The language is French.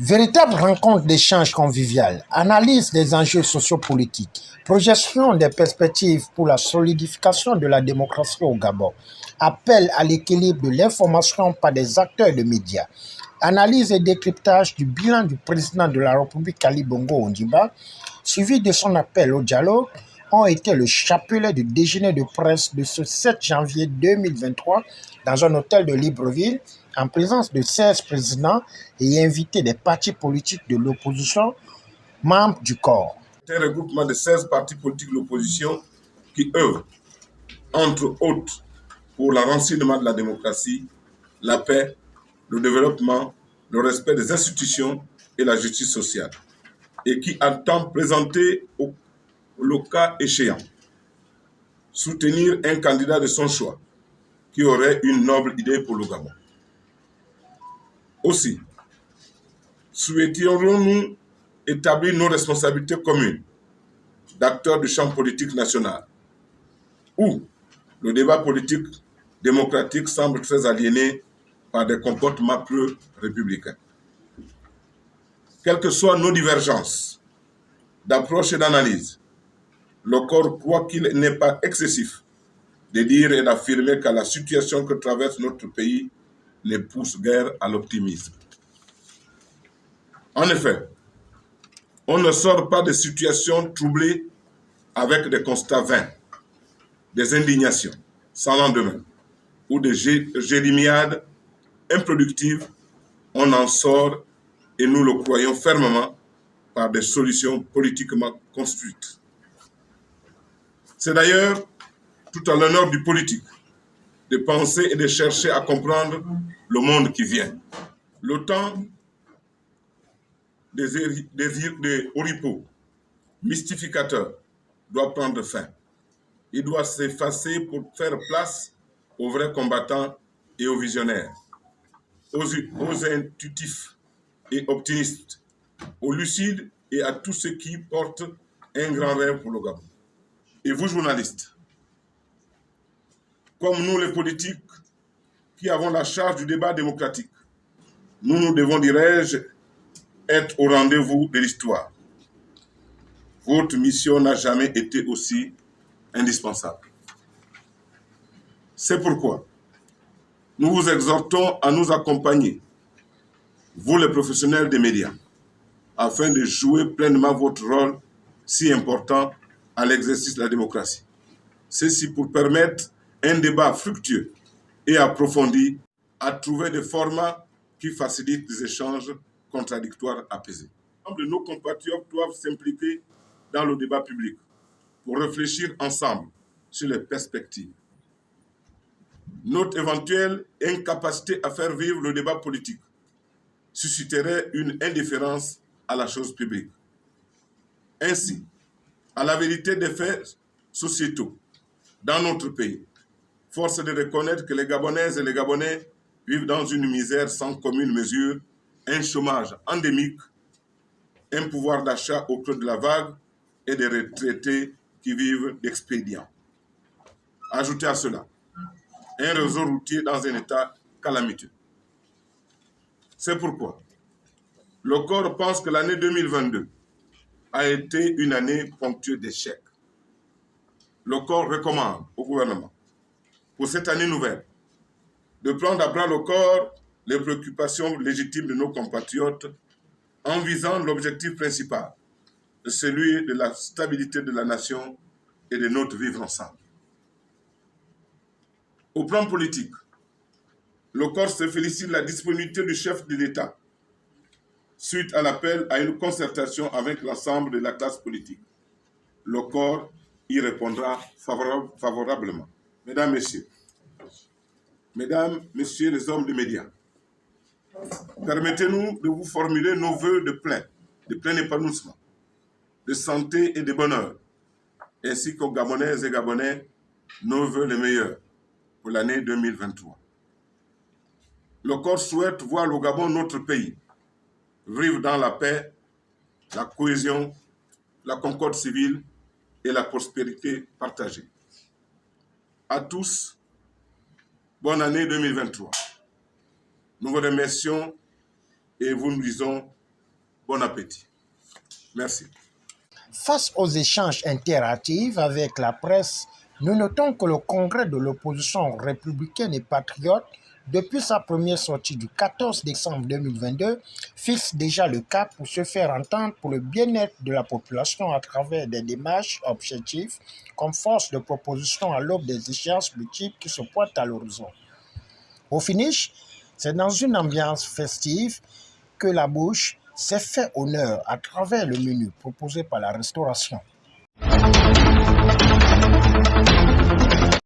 Véritable rencontre d'échange convivial, analyse des enjeux sociopolitiques, projection des perspectives pour la solidification de la démocratie au Gabon, appel à l'équilibre de l'information par des acteurs de médias, analyse et décryptage du bilan du président de la République Ali Bongo Ondimba, suivi de son appel au dialogue, ont été le chapelet du déjeuner de presse de ce 7 janvier 2023 dans un hôtel de Libreville, en présence de 16 présidents et invités des partis politiques de l'opposition, membres du corps. C'est un regroupement de 16 partis politiques de l'opposition qui œuvrent, entre autres, pour l'enracinement de la démocratie, la paix, le développement, le respect des institutions et la justice sociale, et qui entendent présenter le cas échéant, soutenir un candidat de son choix qui aurait une noble idée pour le Gabon. Aussi, souhaiterions-nous établir nos responsabilités communes d'acteurs du champ politique national, où le débat politique démocratique semble très aliéné par des comportements peu républicains. Quelles que soient nos divergences d'approche et d'analyse, le corps croit qu'il n'est pas excessif de dire et d'affirmer que la situation que traverse notre pays ne pousse guère à l'optimisme. En effet, on ne sort pas de situations troublées avec des constats vains, des indignations sans lendemain ou des jérémiades improductives. On en sort, et nous le croyons fermement, par des solutions politiquement construites. C'est d'ailleurs tout à l'honneur du politique de penser et de chercher à comprendre le monde qui vient. Le temps des oripeaux mystificateurs doit prendre fin. Il doit s'effacer pour faire place aux vrais combattants et aux visionnaires, aux intuitifs et optimistes, aux lucides et à tous ceux qui portent un grand rêve pour le Gabon. Et vous, journalistes, comme nous les politiques qui avons la charge du débat démocratique, nous devons, dirais-je, être au rendez-vous de l'histoire. Votre mission n'a jamais été aussi indispensable. C'est pourquoi nous vous exhortons à nous accompagner, vous les professionnels des médias, afin de jouer pleinement votre rôle si important à l'exercice de la démocratie. Ceci pour permettre un débat fructueux et approfondi, à trouver des formats qui facilitent les échanges contradictoires apaisés. Nos compatriotes doivent s'impliquer dans le débat public pour réfléchir ensemble sur les perspectives. Notre éventuelle incapacité à faire vivre le débat politique susciterait une indifférence à la chose publique. Ainsi, à la vérité des faits sociétaux dans notre pays, force est de reconnaître que les Gabonaises et les Gabonais vivent dans une misère sans commune mesure, un chômage endémique, un pouvoir d'achat au creux de la vague et des retraités qui vivent d'expédients. Ajoutez à cela un réseau routier dans un état calamiteux. C'est pourquoi le corps pense que l'année 2022 a été une année ponctuée d'échecs. Le corps recommande au gouvernement, pour cette année nouvelle, de prendre à bras le corps les préoccupations légitimes de nos compatriotes en visant l'objectif principal, celui de la stabilité de la nation et de notre vivre ensemble. Au plan politique, le corps se félicite de la disponibilité du chef de l'État suite à l'appel à une concertation avec l'ensemble de la classe politique. Le corps y répondra favorablement. Mesdames, Messieurs les hommes des médias, permettez-nous de vous formuler nos vœux de plein épanouissement, de santé et de bonheur, ainsi qu'aux Gabonaises et Gabonais, nos vœux les meilleurs pour l'année 2023. Le corps souhaite voir le Gabon, notre pays, vivre dans la paix, la cohésion, la concorde civile et la prospérité partagée. À tous, bonne année 2023. Nous vous remercions et vous nous disons Bon appétit. Merci. Face aux échanges interactifs avec la presse, nous notons que le Congrès de l'opposition républicaine et patriote, depuis sa première sortie du 14 décembre 2022, fixe déjà le cap pour se faire entendre pour le bien-être de la population à travers des démarches objectives comme force de proposition à l'aube des échéances multiples qui se pointent à l'horizon. Au finish, c'est dans une ambiance festive que la bouche s'est fait honneur à travers le menu proposé par la restauration.